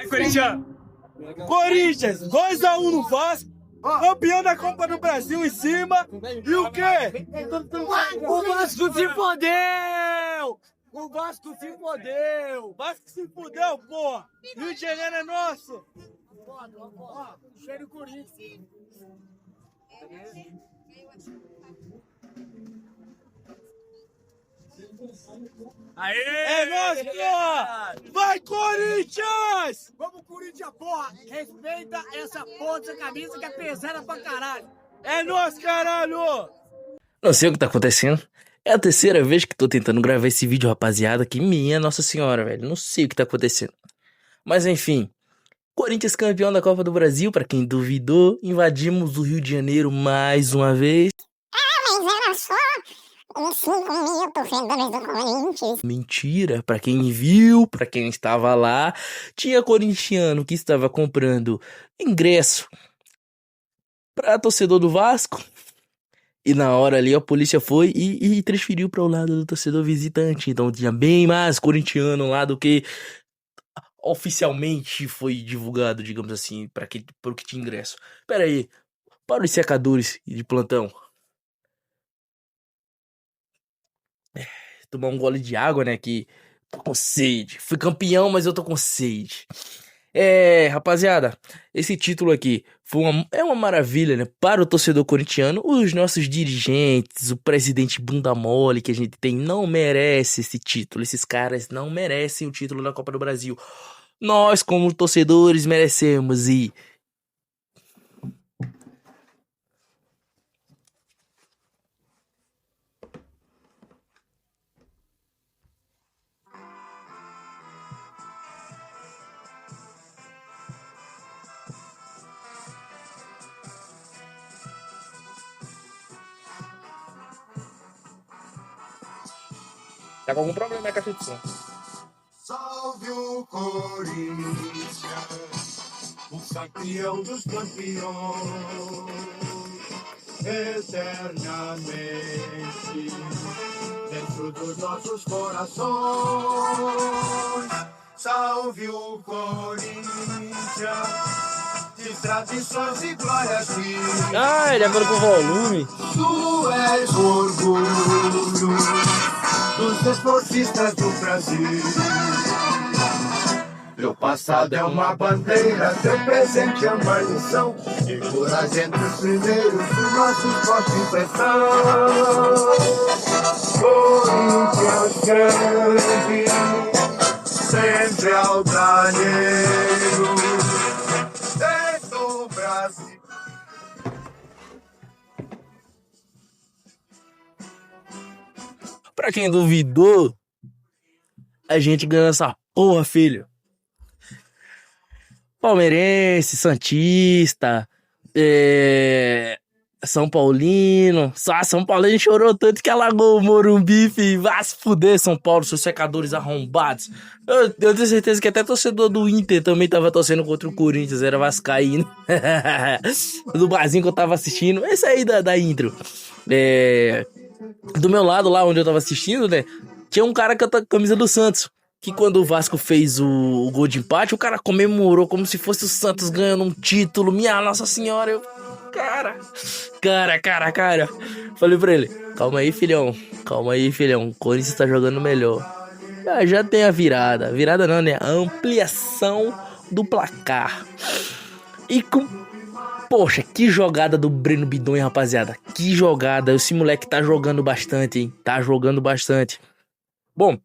Corinthians, Corinthians, 2-1 no Vasco, campeão da Copa do Brasil em cima, e o quê? O Vasco se fodeu! O Vasco se fodeu! Vasco se fudeu, porra! Rio de Janeiro é nosso! Cheiro Corinthians. Aê! É nóis, porra! Vai, Corinthians! Vamos, Corinthians, porra! Respeita essa porra dessa camisa que é pesada pra caralho! É nóis, caralho! Não sei o que tá acontecendo. É a terceira vez que tô tentando gravar esse vídeo, rapaziada. Que minha Nossa Senhora, velho. Não sei o que tá acontecendo. Mas enfim. Corinthians campeão da Copa do Brasil. Pra quem duvidou, invadimos o Rio de Janeiro mais uma vez. Mas era só os 5.000 torcedores do Corinthians. Mentira. Pra quem viu, pra quem estava lá, tinha corintiano que estava comprando ingresso pra torcedor do Vasco. E na hora ali a polícia foi e transferiu para o lado do torcedor visitante. Então tinha bem mais corintiano lá do que oficialmente foi divulgado, digamos assim, para o que tinha ingresso. Pera aí, para os secadores de plantão. Tomar um gole de água, né, que tô com sede. Fui campeão, mas eu tô com sede. Rapaziada, esse título aqui é uma maravilha, né? Para o torcedor corintiano, os nossos dirigentes, o presidente bunda mole que a gente tem, não merece esse título. Esses caras não merecem o título da Copa do Brasil. Nós, como torcedores, merecemos e... Tá com algum problema na caixa de som. Salve o Corinthians, o campeão dos campeões, eternamente dentro dos nossos corações. Salve o Corinthians, de tradições e glórias que Ele agora com volume. tu és orgulho dos esportistas do Brasil. Teu passado é uma bandeira, teu presente é uma lição. Figuras entre os primeiros do nosso esporte impressão. Corinthians grande, sempre altaneiro, desde o Brasil. Pra quem duvidou, a gente ganhou essa porra, filho. Palmeirense, santista, São Paulino. São Paulino chorou tanto que alagou o Morumbi, filho. Vai se fuder, São Paulo, seus secadores arrombados. Eu tenho certeza que até torcedor do Inter também tava torcendo contra o Corinthians, era vascaíno. Do barzinho que eu tava assistindo. Esse aí da intro. Do meu lado, lá onde eu tava assistindo, né? Tinha um cara com a camisa do Santos. Que quando o Vasco fez o gol de empate, o cara comemorou como se fosse o Santos ganhando um título. Minha Nossa Senhora, eu... Cara. Falei pra ele, calma aí, filhão. O Corinthians tá jogando melhor. Já tem a virada. Virada não, né? A ampliação do placar. E com... Poxa, que jogada do Breno Bidon, hein, rapaziada. Que jogada. Esse moleque tá jogando bastante, hein. Tá jogando bastante. Bom,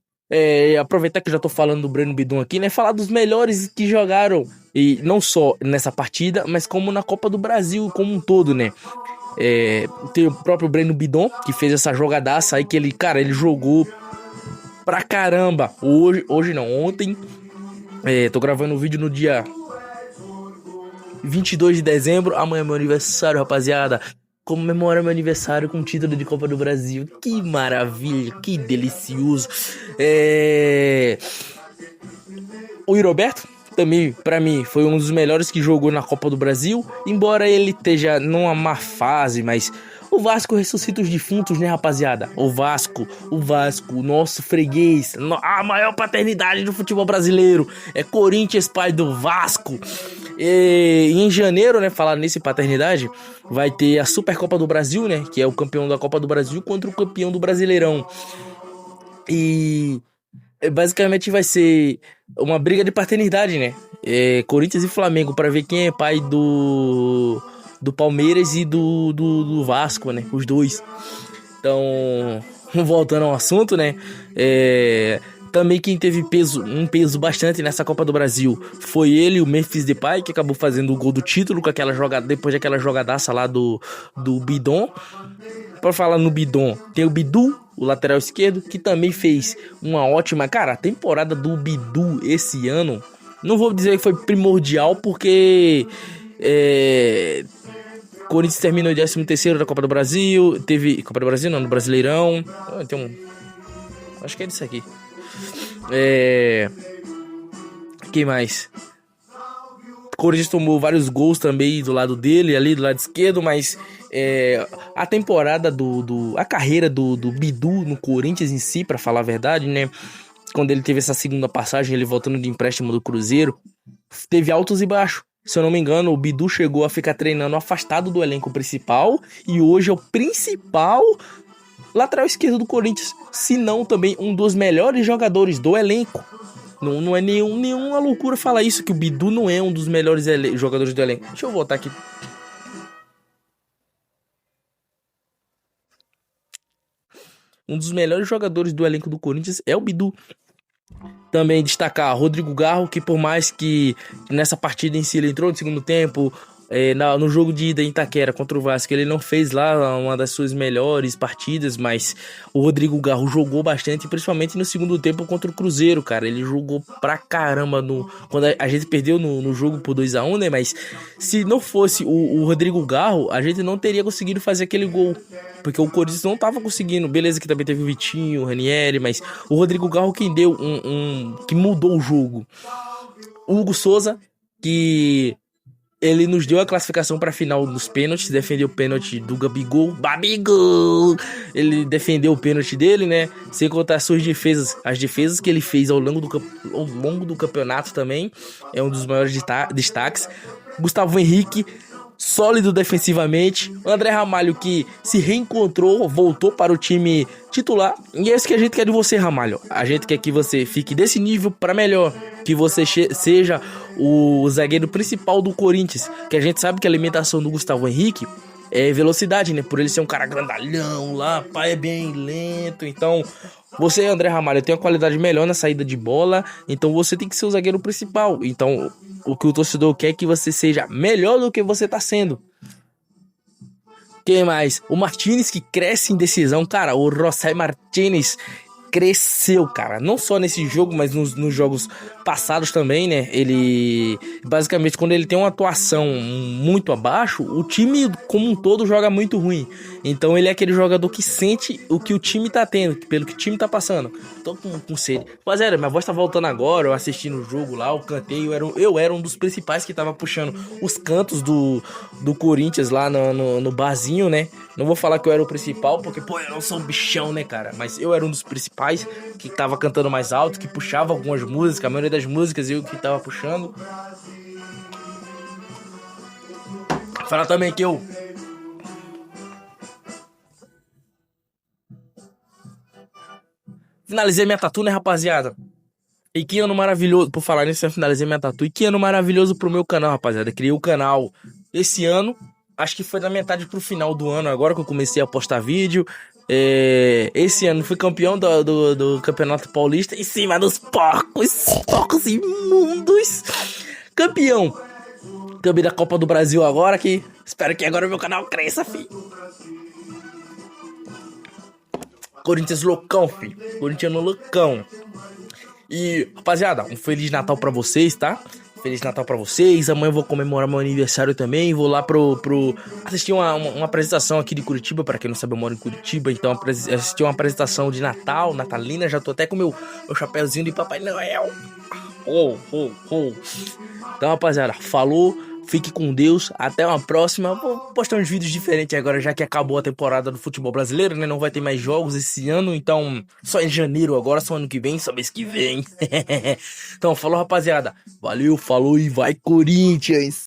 aproveitar que eu já tô falando do Breno Bidon aqui, né? Falar dos melhores que jogaram. E não só nessa partida, mas como na Copa do Brasil como um todo, né? Tem o próprio Breno Bidon, que fez essa jogadaça aí, que ele jogou pra caramba. Hoje não, ontem. Tô gravando o vídeo no dia 22 de dezembro, amanhã é meu aniversário, rapaziada. Comemora meu aniversário com o título de Copa do Brasil. Que maravilha, que delicioso. O Roberto também, pra mim, foi um dos melhores que jogou na Copa do Brasil. Embora ele esteja numa má fase, mas O Vasco ressuscita os defuntos, né, rapaziada? O Vasco, o nosso freguês, a maior paternidade do futebol brasileiro. É Corinthians, pai do Vasco. E em janeiro, né, falar nesse paternidade, vai ter a Supercopa do Brasil, né, que é o campeão da Copa do Brasil contra o campeão do Brasileirão. E basicamente vai ser uma briga de paternidade, né? Corinthians e Flamengo, pra ver quem é pai do Palmeiras e do Vasco, né? Os dois. Então, voltando ao assunto, né? Também quem teve um peso bastante nessa Copa do Brasil foi ele, o Memphis Depay, que acabou fazendo o gol do título com aquela jogada, depois daquela jogadaça lá do Bidon. Pra falar no Bidon, tem o Bidu, o lateral esquerdo, que também fez uma ótima... Cara, a temporada do Bidu esse ano, não vou dizer que foi primordial, porque... Corinthians terminou em 13º da Copa do Brasil. Teve... Copa do Brasil não, no Brasileirão. Acho que é disso aqui. Quem mais? Corinthians tomou vários gols também do lado dele, ali do lado esquerdo, mas a temporada a carreira do Bidu no Corinthians em si, pra falar a verdade, né? Quando ele teve essa segunda passagem, ele voltando de empréstimo do Cruzeiro, teve altos e baixos. Se eu não me engano, o Bidu chegou a ficar treinando afastado do elenco principal e hoje é o principal lateral esquerdo do Corinthians, se não também um dos melhores jogadores do elenco. Não é nenhuma loucura falar isso, que o Bidu não é um dos melhores jogadores do elenco. Deixa eu voltar aqui. Um dos melhores jogadores do elenco do Corinthians é o Bidu. Também destacar Rodrigo Garro, que por mais que nessa partida em si ele entrou no segundo tempo, no jogo de ida em Itaquera contra o Vasco, ele não fez lá uma das suas melhores partidas, mas o Rodrigo Garro jogou bastante, principalmente no segundo tempo contra o Cruzeiro, cara. Ele jogou pra caramba quando a gente perdeu no jogo por 2-1, né? Mas se não fosse o Rodrigo Garro, a gente não teria conseguido fazer aquele gol, porque o Corinthians não tava conseguindo. Beleza que também teve o Vitinho, o Ranieri, mas o Rodrigo Garro quem deu que mudou o jogo. O Hugo Souza, que ele nos deu a classificação para a final dos pênaltis, defendeu o pênalti do Gabigol. Ele defendeu o pênalti dele, né? Sem contar as suas defesas, as defesas que ele fez ao longo do campeonato também. É um dos maiores destaques. Gustavo Henrique, sólido defensivamente. O André Ramalho, que se reencontrou, voltou para o time titular. E é isso que a gente quer de você, Ramalho. A gente quer que você fique desse nível para melhor, que você seja o zagueiro principal do Corinthians, que a gente sabe que a alimentação do Gustavo Henrique é velocidade, né? Por ele ser um cara grandalhão lá, pai é bem lento. Então, você, André Ramalho, tem uma qualidade melhor na saída de bola, então você tem que ser o zagueiro principal. Então, o que o torcedor quer é que você seja melhor do que você tá sendo. Quem mais? O Martínez, que cresce em decisão. Cara, o Rossai Martínez cresceu, cara, não só nesse jogo, mas nos jogos passados também, né? Ele, basicamente, quando ele tem uma atuação muito abaixo, o time como um todo joga muito ruim. Então ele é aquele jogador que sente o que o time tá tendo, pelo que o time tá passando. Tô com sede. Rapaziada, minha voz tá voltando agora, eu assistindo o jogo lá, eu cantei, eu era um dos principais que tava puxando os cantos do Corinthians lá no barzinho, né? Não vou falar que eu era o principal, porque, pô, eu não sou um bichão, né, cara? Mas eu era um dos principais que tava cantando mais alto, que puxava algumas músicas, a maioria das músicas eu que tava puxando. Falar também que eu finalizei minha tatu, né, rapaziada? E que ano maravilhoso, por falar nisso, eu finalizei minha tatu. E que ano maravilhoso pro meu canal, rapaziada. Criei o canal esse ano, acho que foi da metade pro final do ano, agora que eu comecei a postar vídeo. Esse ano fui campeão do Campeonato Paulista em cima dos porcos imundos. Campeão também da Copa do Brasil agora, que espero que agora o meu canal cresça, filho. Corinthians loucão, filho. Corintiano loucão. E, rapaziada, um Feliz Natal pra vocês, tá? Feliz Natal pra vocês. Amanhã eu vou comemorar meu aniversário também. Vou lá assistir uma apresentação aqui de Curitiba. Pra quem não sabe, eu moro em Curitiba. Então assisti uma apresentação de Natal, natalina. Já tô até com meu chapéuzinho de Papai Noel. Então, rapaziada, falou. Fique com Deus. Até uma próxima. Vou postar uns vídeos diferentes agora, já que acabou a temporada do futebol brasileiro, né? Não vai ter mais jogos esse ano, então só em janeiro agora, só ano que vem, só mês que vem. Então, falou, rapaziada. Valeu, falou e vai, Corinthians!